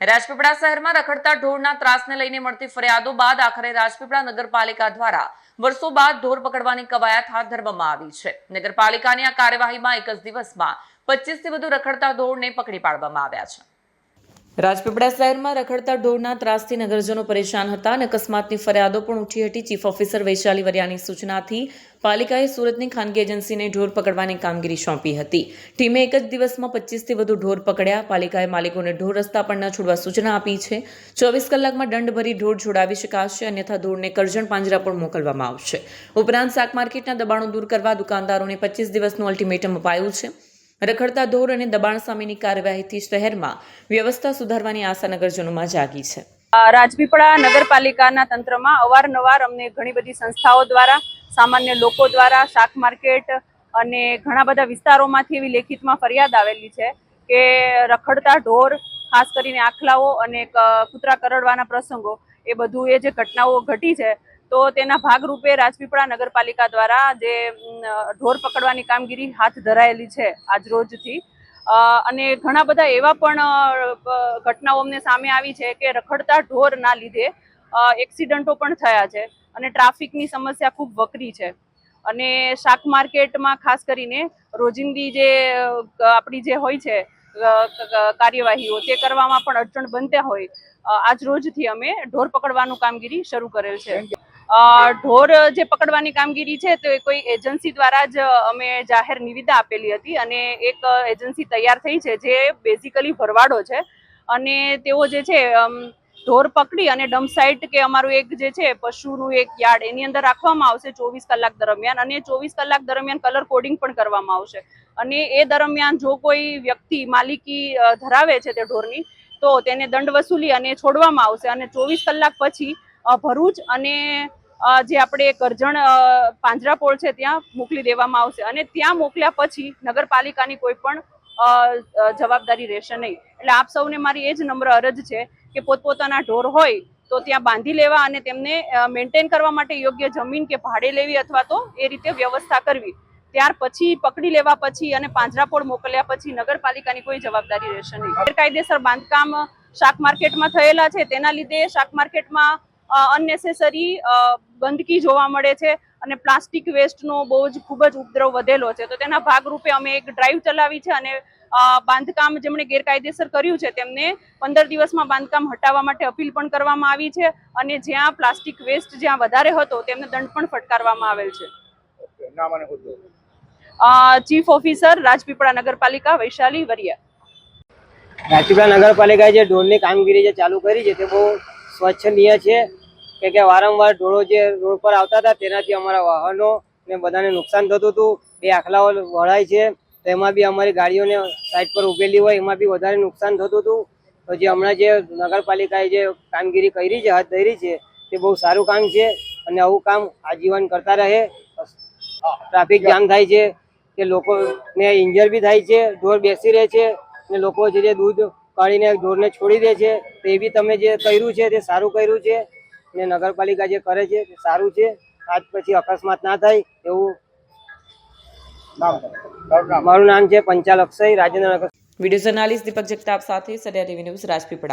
રાજપીપળા શહેરમાં રખડતા ઢોરના ત્રાસને લઈને મળતી ફરિયાદો બાદ આખરે રાજપીપળા નગરપાલિકા દ્વારા વર્ષો બાદ ઢોર પકડવાની કવાયત હાથ ધરવામાં આવી છે। નગરપાલિકાની આ કાર્યવાહીમાં એક જ દિવસમાં 25 થી વધુ રખડતા ઢોરને પકડી પાડવામાં આવ્યા છે। રાજપીપળા શહેરમાં રખડતા ઢોરના ત્રાસથી નગરજનો પરેશાન હતા અને અકસ્માતની ફરિયાદો પણ ઉઠી હતી। ચીફ ઓફિસર વૈશાલી વરિયાની સૂચનાથી પાલિકાએ સુરતની ખાનગી એજન્સીને ઢોર પકડવાની કામગીરી સોંપી હતી। ટીમે એક જ દિવસમાં 25 થી વધુ ઢોર પકડ્યા। પાલિકાએ માલિકોને ઢોર રસ્તા પર ન છોડવા સૂચના આપી છે। 24 કલાકમાં દંડ ભરી ઢોર છોડાવી શકાશે, અન્યથા ઢોરને કરજણ પાંજરા પર મોકલવામાં આવશે। ઉપરાંત શાક માર્કેટના દબાણો દૂર કરવા દુકાનદારોને 25 દિવસનું અલ્ટિમેટમ અપાયું છે। રખડતા ઢોર અને દબાણ સામેની કાર્યવાહીથી શહેરમાં વ્યવસ્થા સુધારવાની આશા નગરજનોમાં જાગી છે। રાજપીપળા નગરપાલિકાના તંત્રમાં અવારનવાર અમને ઘણી બધી સંસ્થાઓ દ્વારા, સામાન્ય લોકો દ્વારા, શાક માર્કેટ અને ઘણા બધા વિસ્તારોમાંથી એવી લેખિતમાં ફરિયાદ આવેલી છે કે રખડતા ઢોર, ખાસ કરીને આખલાઓ અને કૂતરા કરડવાના પ્રસંગો, એ બધું એ જે ઘટનાઓ ઘટી છે, તો તેના ભાગરૂપે રાજપીપળા નગરપાલિકા દ્વારા જે ઢોર પકડવાની કામગીરી હાથ ધરાયેલી છે આજરોજથી, અને ઘણા બધા એવા પણ ઘટનાઓ અમને સામે આવી છે કે રખડતા ઢોરના લીધે એક્સિડન્ટો પણ થયા છે અને ટ્રાફિકની સમસ્યા ખૂબ વકરી છે। અને શાક માર્કેટમાં ખાસ કરીને રોજિંદી જે આપણી જે હોય છે કાર્યવાહીઓ, તે કરવામાં પણ અડચણ બનતા હોય, આજ રોજથી અમે ઢોર પકડવાનું કામગીરી શરૂ કરેલ છે। ઢોર જે પકડવાની કામગીરી છે તો કોઈ એજન્સી દ્વારા જ અમે જાહેર નિવિદા આપેલી હતી અને એક એજન્સી તૈયાર થઈ છે જે બેઝિકલી ભરવાડો છે અને તેઓ જે છે ઢોર પકડી અને ડમ્પ સાઇટ કે અમારું એક જે છે પશુનું એક યાર્ડ, એની અંદર રાખવામાં આવશે 24 કલાક દરમિયાન, અને 24 કલાક દરમિયાન કલર કોડિંગ પણ કરવામાં આવશે। અને એ દરમિયાન જો કોઈ વ્યક્તિ માલિકી ધરાવે છે તે ઢોરની, તો તેને દંડ વસૂલી અને છોડવામાં આવશે અને 24 કલાક પછી ભરૂચ અને જે આપણે કરજણ પાંજરાપોળ છે ત્યાં મોકલી દેવામાં આવશે અને ત્યાં મોકલ્યા પછી નગરપાલિકાની કોઈ પણ જવાબદારી રહેશે નહીં। એટલે આપ સૌને મારી એ જ નમ્ર અરજ છે કે પોતપોતાના ઢોર હોય તો ત્યાં બાંધી લેવા અને તેમને મેન્ટેન કરવા માટે યોગ્ય જમીન કે ભાડે લેવી અથવા તો એ રીતે વ્યવસ્થા કરવી। ત્યાર પછી પકડી લેવા પછી અને પાંજરાપોળ મોકલ્યા પછી નગરપાલિકાની કોઈ જવાબદારી રહેશે નહીં। ગેરકાયદેસર બાંધકામ શાક માર્કેટમાં થયેલા છે, તેના લીધે શાક માર્કેટમાં અનનેસેસરી ગંદકી જોવા મળે છે અને પ્લાસ્ટિક વેસ્ટનો બહુ જ ખૂબ જ ઉપદ્રવ વધેલો છે। તો તેના ભાગરૂપે અમે એક ડ્રાઈવ ચલાવી છે અને બાંધકામ જેમણે ગેરકાયદેસર કર્યું છે તેમને 15 દિવસમાં બાંધકામ હટાવવા માટે અપીલ પણ કરવામાં આવી છે અને જ્યાં પ્લાસ્ટિક વેસ્ટ જ્યાં વધારે હતો તેમને દંડ પણ ફટકારવામાં આવેલ છે। ચીફ ઓફિસર રાજપીપળા નગરપાલિકા વૈશાલી વરિયા। રાજપીપળા નગરપાલિકાએ જે ઢોરની કામગીરી જે ચાલુ કરી છે તે બહુ સ્વચ્છનીય છે કે વારંવાર ઢોરો જે રોડ પર આવતા હતા તેનાથી અમારા વાહનો ને બધાને નુકસાન થતું હતું। બે આખલાઓ વળાય છે તો એમાં બી અમારી ગાડીઓને સાઈડ પર ઉભેલી હોય એમાં બી વધારે નુકસાન થતું હતું। તો જે હમણાં જે નગરપાલિકાએ જે કામગીરી કરી છે, હાથ ધરી છે, તે બહુ સારું કામ છે અને આવું કામ આજીવન કરતા રહે। ટ્રાફિક જામ થાય છે કે લોકોને ઇન્જર બી થાય છે, ઢોર બેસી રહે છે અને લોકો જે દૂધ કાઢીને ઢોરને છોડી દે છે, તો એ બી તમે જે કર્યું છે તે સારું કર્યું છે અને નગરપાલિકા જે કરે છે તે સારું છે। આજ પછી અકસ્માત ના થાય એવું મારું નામ છે પંચાલ અક્ષય, રાજેન્દ્રનગર। વિડીયો જર્નાલિસ્ટ દીપક જગતાપ સાથે સરિયા ટીવી ન્યૂઝ, રાજપીપળા।